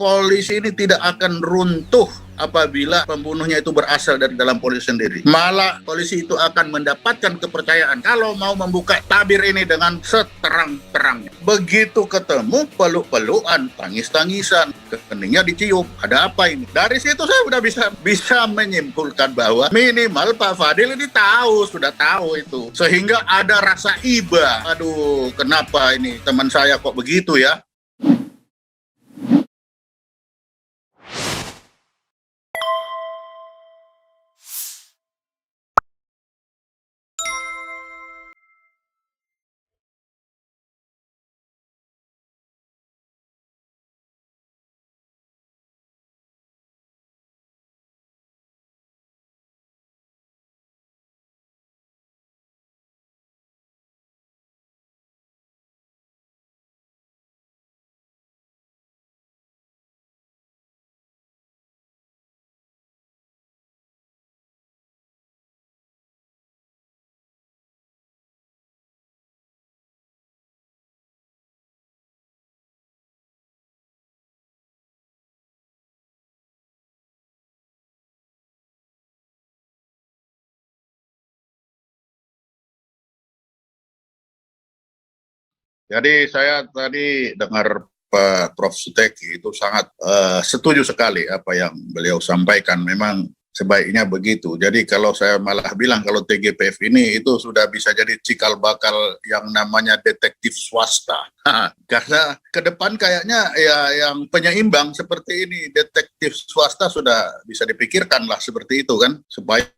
polisi ini tidak akan runtuh apabila pembunuhnya itu berasal dari dalam polisi sendiri. Malah polisi itu akan mendapatkan kepercayaan kalau mau membuka tabir ini dengan seterang-terangnya. Begitu ketemu, peluk-pelukan, tangis-tangisan, keningnya dicium. Ada apa ini? Dari situ saya sudah bisa menyimpulkan bahwa minimal Pak Fadil ini sudah tahu itu. Sehingga ada rasa iba. Aduh, kenapa ini teman saya kok begitu ya? Jadi saya tadi dengar Pak Prof. Suteki itu sangat setuju sekali apa yang beliau sampaikan. Memang sebaiknya begitu. Jadi kalau saya malah bilang kalau TGPF ini itu sudah bisa jadi cikal bakal yang namanya detektif swasta. Karena ke depan kayaknya ya yang penyeimbang seperti ini, detektif swasta sudah bisa dipikirkan lah seperti itu kan. Supaya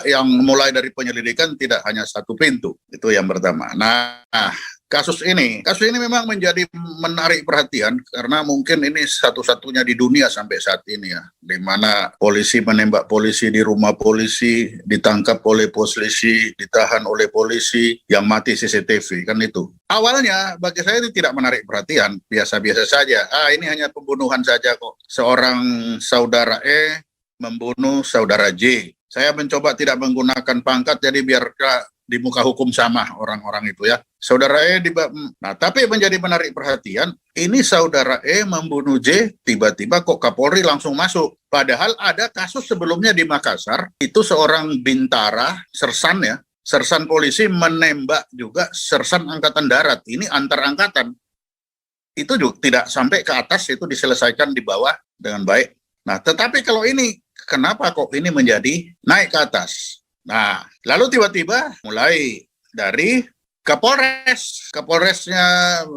yang mulai dari penyelidikan tidak hanya satu pintu. Itu yang pertama. Nah, kasus ini memang menjadi menarik perhatian karena mungkin ini satu-satunya di dunia sampai saat ini ya, di mana polisi menembak polisi di rumah polisi, ditangkap oleh polisi, ditahan oleh polisi, yang mati CCTV, kan itu. Awalnya bagi saya ini tidak menarik perhatian, biasa-biasa saja. Ini hanya pembunuhan saja kok. Seorang saudara E membunuh saudara J. Saya mencoba tidak menggunakan pangkat, jadi biar di muka hukum sama orang-orang itu ya. Saudara E nah, tapi menjadi menarik perhatian, ini saudara E membunuh J, tiba-tiba kok Kapolri langsung masuk. Padahal ada kasus sebelumnya di Makassar, itu seorang bintara, sersan ya, sersan polisi menembak juga sersan angkatan darat. Ini antar angkatan. Itu juga tidak sampai ke atas, itu diselesaikan di bawah dengan baik. Nah, tetapi kalau ini, kenapa kok ini menjadi naik ke atas? Nah, lalu tiba-tiba mulai dari Kapolresnya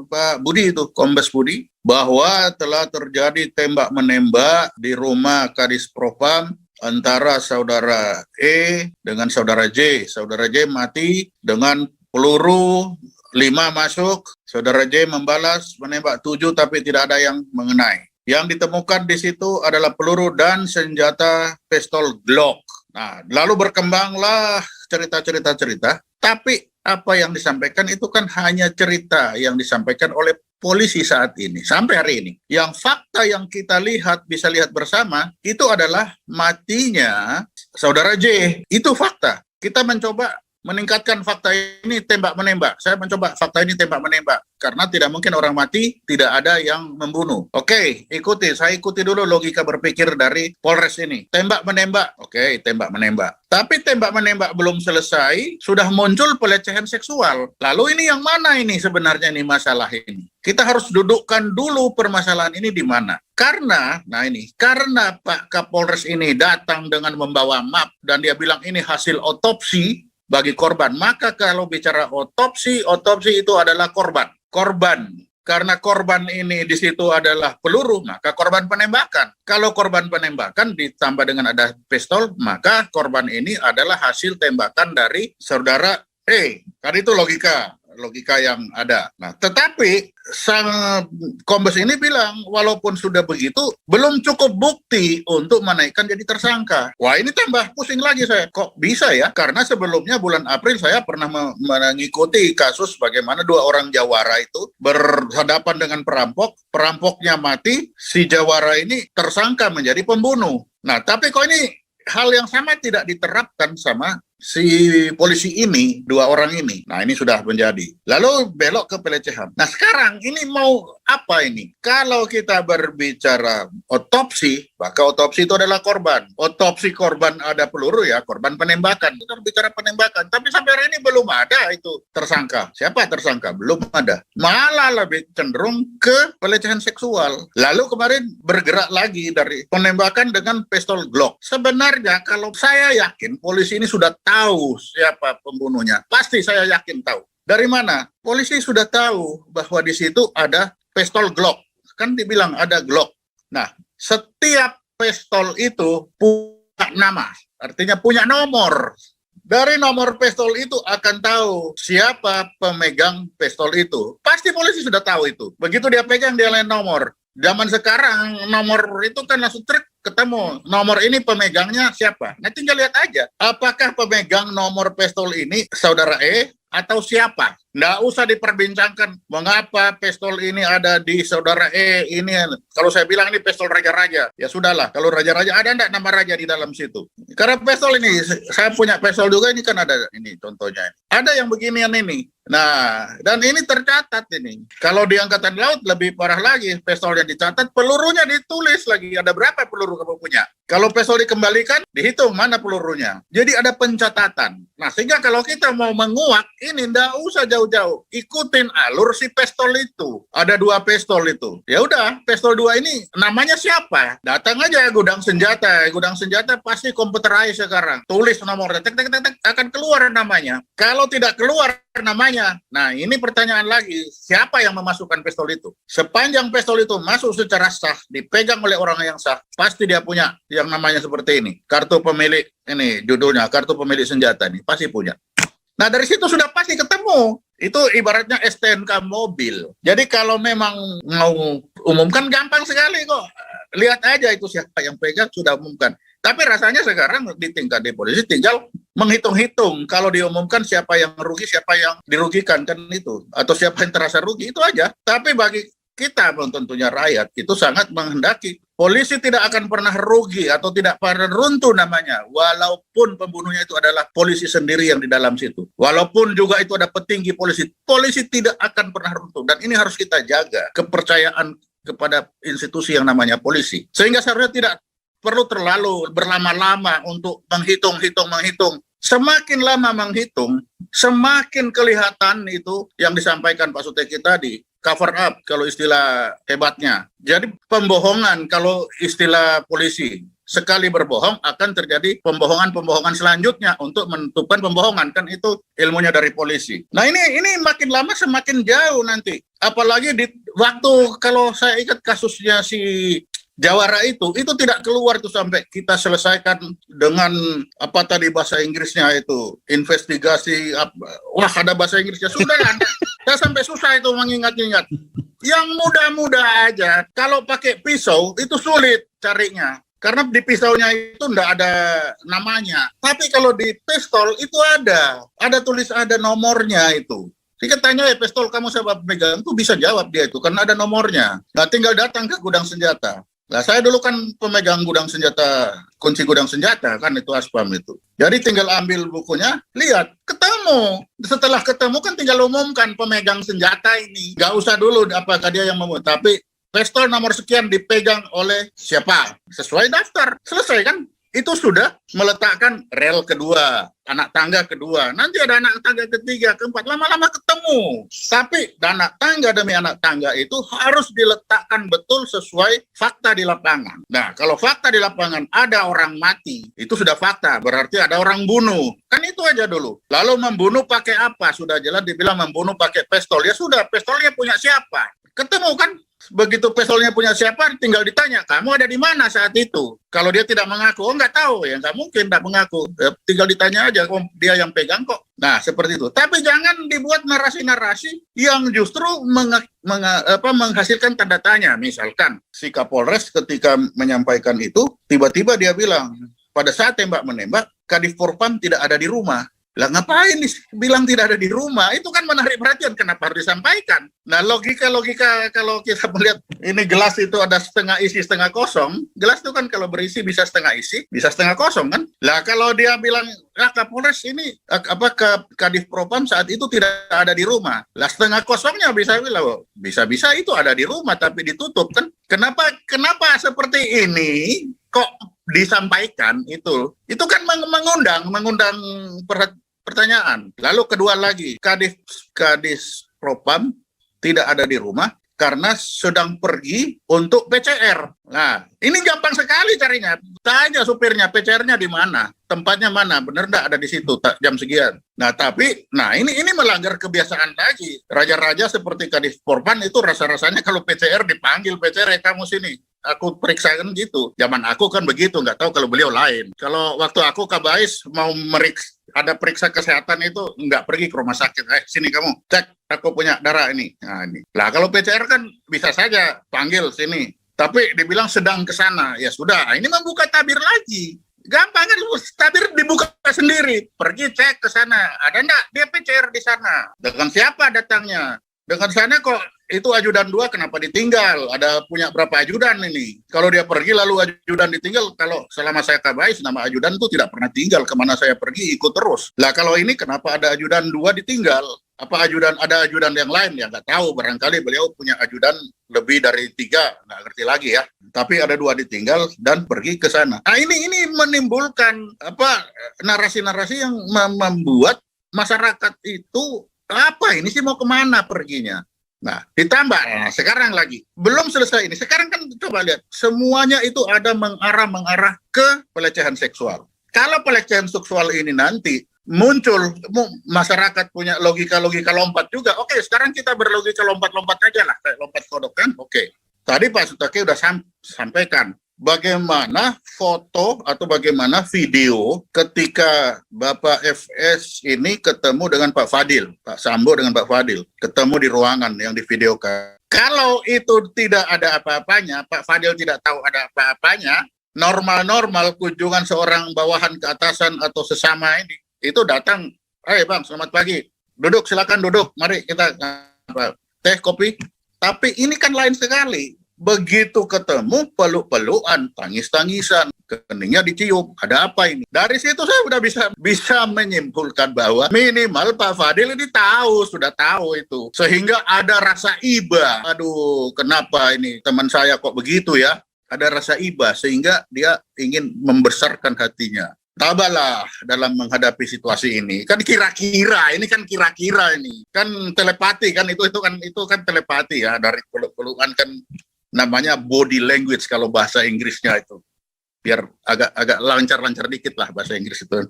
Pak Budi itu, Kombes Budi, bahwa telah terjadi tembak-menembak di rumah Kadis Propam antara saudara E dengan saudara J. Saudara J mati dengan peluru 5 masuk, saudara J membalas menembak 7 tapi tidak ada yang mengenai. Yang ditemukan di situ adalah peluru dan senjata pistol Glock. Nah, lalu berkembanglah cerita-cerita, tapi apa yang disampaikan itu kan hanya cerita yang disampaikan oleh polisi saat ini, sampai hari ini. Yang fakta yang kita lihat, bisa lihat bersama, itu adalah matinya saudara J. Itu fakta. Kita mencoba meningkatkan fakta ini tembak-menembak. Saya mencoba fakta ini tembak-menembak. Karena tidak mungkin orang mati, tidak ada yang membunuh. Oke, saya ikuti dulu logika berpikir dari Polres ini. Tembak-menembak, oke, tembak-menembak. Tapi tembak-menembak belum selesai, sudah muncul pelecehan seksual. Lalu ini yang mana ini sebenarnya nih masalah ini? Kita harus dudukkan dulu permasalahan ini di mana. Karena Pak Kapolres ini datang dengan membawa map, dan dia bilang ini hasil otopsi bagi korban. Maka kalau bicara otopsi itu adalah korban. Karena korban ini di situ adalah peluru, maka korban penembakan. Kalau korban penembakan ditambah dengan ada pistol, maka korban ini adalah hasil tembakan dari saudara E. Kan itu logika yang ada. Nah, tetapi sang Kombes ini bilang, walaupun sudah begitu, belum cukup bukti untuk menaikkan jadi tersangka. Wah, ini tambah pusing lagi saya. Kok bisa ya? Karena sebelumnya bulan April saya pernah mengikuti kasus bagaimana 2 orang jawara itu berhadapan dengan perampok, perampoknya mati, si jawara ini tersangka menjadi pembunuh. Nah, tapi kok ini hal yang sama tidak diterapkan sama si polisi ini, 2 orang ini. Nah, ini sudah menjadi. Lalu belok ke pelecehan. Nah, sekarang ini mau Apa ini? Kalau kita berbicara otopsi, maka otopsi itu adalah korban. Otopsi korban ada peluru ya, korban penembakan. Kita bicara penembakan, tapi sampai hari ini belum ada itu tersangka. Siapa tersangka? Belum ada. Malah lebih cenderung ke pelecehan seksual. Lalu kemarin bergerak lagi dari penembakan dengan pistol Glock. Sebenarnya kalau saya yakin polisi ini sudah tahu siapa pembunuhnya. Pasti saya yakin tahu. Dari mana? Polisi sudah tahu bahwa di situ ada pistol Glock. Kan dibilang ada Glock. Nah, setiap pistol itu punya nama. Artinya punya nomor. Dari nomor pistol itu akan tahu siapa pemegang pistol itu. Pasti polisi sudah tahu itu. Begitu dia pegang, dia lain nomor. Zaman sekarang nomor itu kan langsung ketemu. Nomor ini pemegangnya siapa? Nah tinggal lihat aja. Apakah pemegang nomor pistol ini saudara E atau siapa? Nggak usah diperbincangkan mengapa pistol ini ada di saudara E ini. Kalau saya bilang ini pistol raja-raja, ya sudahlah. Kalau raja-raja ada enggak nama raja di dalam situ? Karena pistol ini, saya punya pistol juga, ini kan ada ini contohnya. Ada yang beginian ini. Nah, dan ini tercatat ini. Kalau di Angkatan Laut lebih parah lagi, pistolnya dicatat, pelurunya ditulis lagi. Ada berapa peluru kamu punya? Kalau pistol dikembalikan, dihitung mana pelurunya. Jadi ada pencatatan. Nah, sehingga kalau kita mau menguak, ini nggak usah jauh-jauh. Ikutin alur si pistol itu. Ada 2 pistol itu. Ya udah, pistol 2 ini namanya siapa? Datang aja gudang senjata. Gudang senjata pasti komputerized sekarang. Tulis nomornya, tek, tek, tek, tek, akan keluar namanya. Kalau tidak keluar namanya, nah ini pertanyaan lagi, siapa yang memasukkan pistol itu? Sepanjang pistol itu masuk secara sah, dipegang oleh orang yang sah, pasti dia punya yang namanya seperti ini. Kartu pemilik, ini judulnya, kartu pemilik senjata nih, pasti punya. Nah dari situ sudah pasti ketemu. Itu ibaratnya STNK mobil. Jadi kalau memang mau umumkan gampang sekali kok. Lihat aja itu siapa yang pegang, sudah umumkan. Tapi rasanya sekarang di tingkat di polisi tinggal menghitung-hitung. Kalau diumumkan siapa yang rugi, siapa yang dirugikan, kan itu. Atau siapa yang terasa rugi, itu aja. Tapi bagi kita, tentunya rakyat, itu sangat menghendaki. Polisi tidak akan pernah rugi atau tidak pernah runtuh namanya. Walaupun pembunuhnya itu adalah polisi sendiri yang di dalam situ. Walaupun juga itu ada petinggi polisi. Polisi tidak akan pernah runtuh. Dan ini harus kita jaga. Kepercayaan kepada institusi yang namanya polisi. Sehingga seharusnya tidak perlu terlalu berlama-lama untuk menghitung. Semakin lama menghitung, semakin kelihatan itu yang disampaikan Pak Suteki tadi, cover up kalau istilah hebatnya. Jadi pembohongan kalau istilah polisi. Sekali berbohong akan terjadi pembohongan selanjutnya untuk menutupkan pembohongan, kan itu ilmunya dari polisi. Nah ini makin lama semakin jauh nanti. Apalagi di waktu kalau saya ingat kasusnya si Jawara itu tidak keluar tuh sampai kita selesaikan dengan apa tadi bahasa Inggrisnya itu investigasi wah ada bahasa Inggrisnya sudah lah. Saya sampai susah itu mengingat-ingat. Yang mudah-mudah aja kalau pakai pisau itu sulit carinya karena di pisaunya itu enggak ada namanya. Tapi kalau di pistol itu ada tulis ada nomornya itu. Jika tanya pistol kamu siapa pemegang itu bisa jawab dia itu karena ada nomornya. Nah tinggal datang ke gudang senjata. Nah, saya dulu kan pemegang gudang senjata, kunci gudang senjata, kan itu Aspam itu. Jadi tinggal ambil bukunya, lihat, ketemu. Setelah ketemu kan tinggal umumkan pemegang senjata ini. Nggak usah dulu apakah dia yang membuat, tapi pistol nomor sekian dipegang oleh siapa? Sesuai daftar. Selesai kan? Itu sudah meletakkan rel kedua, anak tangga kedua. Nanti ada anak tangga ketiga, keempat, lama-lama ketemu. Tapi anak tangga demi anak tangga itu harus diletakkan betul sesuai fakta di lapangan. Nah, kalau fakta di lapangan ada orang mati, itu sudah fakta, berarti ada orang bunuh. Kan itu aja dulu. Lalu membunuh pakai apa? Sudah jelas dibilang membunuh pakai pistol. Ya sudah, pistolnya punya siapa? Ketemu kan? Begitu pistolnya punya siapa, tinggal ditanya, kamu ada di mana saat itu? Kalau dia tidak mengaku, oh nggak tahu, ya nggak mungkin tidak mengaku. Ya, tinggal ditanya aja, oh, dia yang pegang kok. Nah, seperti itu. Tapi jangan dibuat narasi-narasi yang justru menghasilkan tanda tanya. Misalkan, si Kapolres ketika menyampaikan itu, tiba-tiba dia bilang, pada saat tembak-menembak, Kadif Propam tidak ada di rumah. Lah ngapain bilang tidak ada di rumah? Itu kan menarik perhatian, kenapa harus disampaikan? Nah, logika kalau kita melihat ini gelas itu ada setengah isi setengah kosong, gelas itu kan kalau berisi bisa setengah isi, bisa setengah kosong kan? Lah kalau dia bilang Kapolres ini Kadif Propam saat itu tidak ada di rumah. Lah setengah kosongnya bisa itu ada di rumah tapi ditutup kan? Kenapa seperti ini kok disampaikan itu kan mengundang pertanyaan. Lalu kedua lagi, Kadis Propam tidak ada di rumah karena sedang pergi untuk PCR. Nah, ini gampang sekali carinya. Tanya supirnya, PCR-nya di mana? Tempatnya mana? Benar enggak ada di situ jam sekian. Nah, ini melanggar kebiasaan lagi. Raja-raja seperti Kadif Propam itu rasa-rasanya kalau PCR dipanggil, PCR kamu sini. Aku periksakan gitu. Zaman aku kan begitu, nggak tahu kalau beliau lain. Kalau waktu aku Kabais mau ada periksa kesehatan itu nggak pergi ke rumah sakit. Sini kamu cek, aku punya darah ini. Nah, ini. Lah kalau PCR kan bisa saja panggil sini. Tapi dibilang sedang ke sana. Ya sudah, ini membuka tabir lagi. Gampang kan, tabir dibuka sendiri. Pergi cek ke sana. Ada enggak dia PCR di sana? Dengan siapa datangnya? Dengan sana kok itu ajudan 2 kenapa ditinggal? Ada punya berapa ajudan ini? Kalau dia pergi lalu ajudan ditinggal, kalau selama saya Kabais nama ajudan itu tidak pernah tinggal, kemana saya pergi ikut terus. Lah kalau ini kenapa ada ajudan 2 ditinggal? Apa ada ajudan yang lain? Ya nggak tahu, barangkali beliau punya ajudan lebih dari 3, nggak ngerti lagi ya. Tapi ada 2 ditinggal dan pergi ke sana. Nah ini menimbulkan narasi-narasi yang membuat masyarakat itu apa ini sih mau kemana perginya? Nah, ditambah sekarang lagi belum selesai ini. Sekarang kan coba lihat semuanya itu ada mengarah ke pelecehan seksual. Kalau pelecehan seksual ini nanti muncul masyarakat punya logika lompat juga. Oke, sekarang kita berlogika lompat-lompat aja lah, kayak lompat kodok kan. Oke. Tadi Pak Sutake udah sampaikan bagaimana foto atau bagaimana video ketika Bapak FS ini ketemu dengan Pak Fadil, Pak Sambo dengan Pak Fadil, ketemu di ruangan yang divideokan. Kalau itu tidak ada apa-apanya, Pak Fadil tidak tahu ada apa-apanya, normal-normal kunjungan seorang bawahan ke atasan atau sesama ini, itu datang, Bang, selamat pagi, duduk, silakan duduk, mari kita teh, kopi. Tapi ini kan lain sekali. Begitu ketemu, peluk-pelukan, tangis-tangisan, keningnya dicium. Ada apa ini? Dari situ saya sudah bisa menyimpulkan bahwa minimal Pak Fadil ini sudah tahu itu. Sehingga ada rasa iba. Aduh, kenapa ini teman saya kok begitu ya? Ada rasa iba sehingga dia ingin membesarkan hatinya. Tabahlah dalam menghadapi situasi ini. Kan kira-kira ini. Kan telepati kan itu kan telepati ya, dari peluk-pelukan kan namanya body language kalau bahasa Inggrisnya itu. Biar agak lancar-lancar dikit lah bahasa Inggris itu.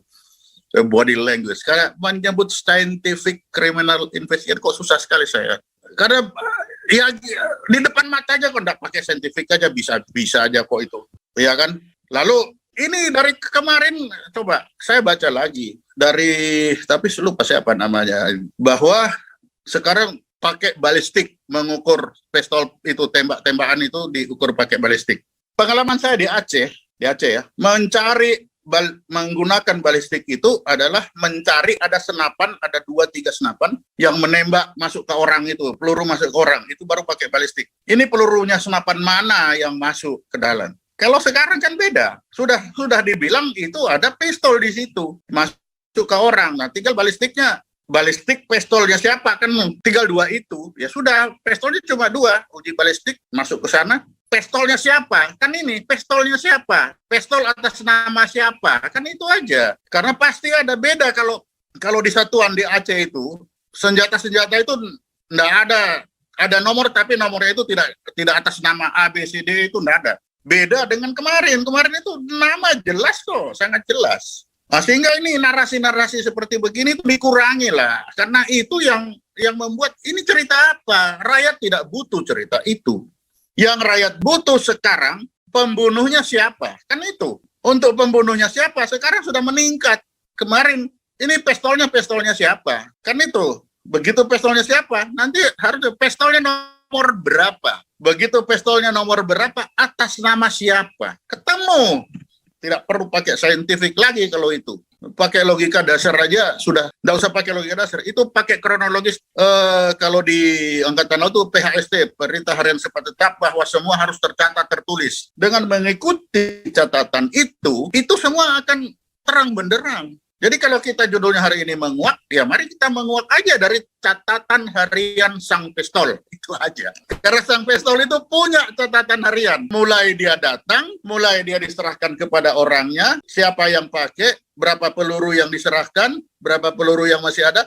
Body language. Karena menyebut scientific criminal investigation kok susah sekali saya. Karena ya di depan mata aja kok enggak pakai scientific aja bisa aja kok itu. Ya kan? Lalu ini dari kemarin coba saya baca lagi tapi lupa siapa namanya, bahwa sekarang pakai balistik mengukur pistol itu, tembak-tembakan itu diukur pakai balistik. Pengalaman saya di Aceh ya, menggunakan balistik itu adalah mencari ada 2-3 senapan yang menembak masuk ke orang itu, peluru masuk ke orang, itu baru pakai balistik. Ini pelurunya senapan mana yang masuk ke dalam? Kalau sekarang kan beda, sudah dibilang itu ada pistol di situ, masuk ke orang, nah tinggal balistik pistolnya siapa, kan tinggal 2 itu, ya sudah, pistolnya cuma 2, uji balistik, masuk ke sana, pistolnya siapa, kan ini, pistolnya siapa, pistol atas nama siapa, kan itu aja, karena pasti ada beda kalau di satuan di Aceh itu, senjata-senjata itu enggak ada nomor, tapi nomornya itu tidak atas nama A, B, C, D, itu enggak ada. Beda dengan kemarin itu nama jelas kok, sangat jelas. Nah, sehingga ini narasi-narasi seperti begini itu dikurangi lah, karena itu yang membuat ini cerita apa? Rakyat tidak butuh cerita itu. Yang rakyat butuh sekarang pembunuhnya siapa? Kan itu. Untuk pembunuhnya siapa? Sekarang sudah meningkat. Kemarin ini pistolnya siapa? Kan itu. Begitu pistolnya siapa? Nanti harus pistolnya nomor berapa? Begitu pistolnya nomor berapa? Atas nama siapa? Ketemu. Tidak perlu pakai saintifik lagi kalau itu. pakai logika dasar aja sudah, nggak usah pakai logika dasar, itu pakai kronologis. Kalau di Angkatan Laut itu PHST, Perintah Harian Sifat Tetap, bahwa semua harus tercatat tertulis. Dengan mengikuti catatan itu semua akan terang benderang. Jadi kalau kita judulnya hari ini menguak, ya mari kita menguak aja dari catatan harian Sang Pistol. Itu aja. Karena Sang Pistol itu punya catatan harian. Mulai dia datang, mulai dia diserahkan kepada orangnya, siapa yang pakai, berapa peluru yang diserahkan, berapa peluru yang masih ada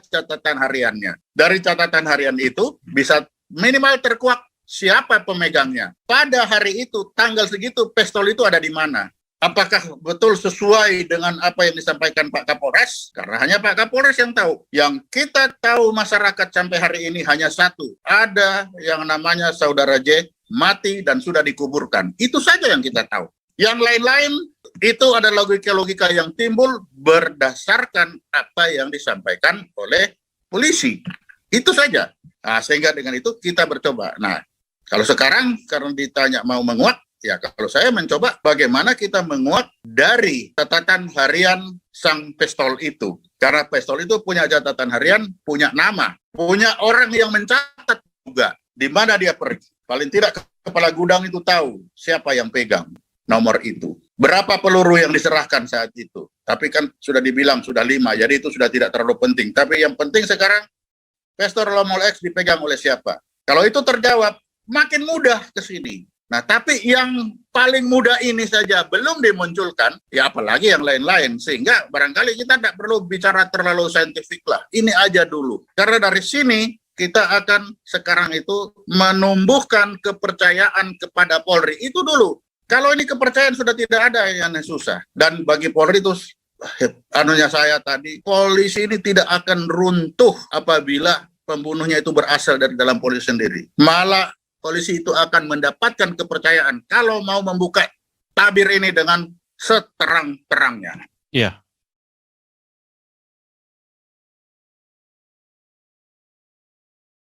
catatan hariannya. Dari catatan harian itu bisa minimal terkuak siapa pemegangnya. Pada hari itu, tanggal segitu, pistol itu ada di mana. Apakah betul sesuai dengan apa yang disampaikan Pak Kapolres? Karena hanya Pak Kapolres yang tahu. Yang kita tahu masyarakat sampai hari ini hanya satu. Ada yang namanya Saudara J mati dan sudah dikuburkan. Itu saja yang kita tahu. Yang lain-lain itu ada logika-logika yang timbul berdasarkan apa yang disampaikan oleh polisi. Itu saja. Nah, sehingga dengan itu kita bercoba. Nah, kalau sekarang karena ditanya mau menguak, ya, kalau saya mencoba bagaimana kita menguak dari catatan harian Sang Pistol itu. Karena pistol itu punya catatan harian, punya nama, punya orang yang mencatat juga di mana dia pergi. Paling tidak kepala gudang itu tahu siapa yang pegang nomor itu. Berapa peluru yang diserahkan saat itu. Tapi kan sudah dibilang sudah 5, jadi itu sudah tidak terlalu penting. Tapi yang penting sekarang pistol Lomol X dipegang oleh siapa. Kalau itu terjawab, makin mudah ke sini. Nah, tapi yang paling mudah ini saja belum dimunculkan, ya apalagi yang lain-lain. Sehingga barangkali kita tidak perlu bicara terlalu saintifik lah. Ini aja dulu. Karena dari sini kita akan sekarang itu menumbuhkan kepercayaan kepada Polri. Itu dulu. Kalau ini kepercayaan sudah tidak ada, yang susah. Dan bagi Polri itu, anunya saya tadi, polisi ini tidak akan runtuh apabila pembunuhnya itu berasal dari dalam polisi sendiri. Malah polisi itu akan mendapatkan kepercayaan kalau mau membuka tabir ini dengan seterang-terangnya. Iya,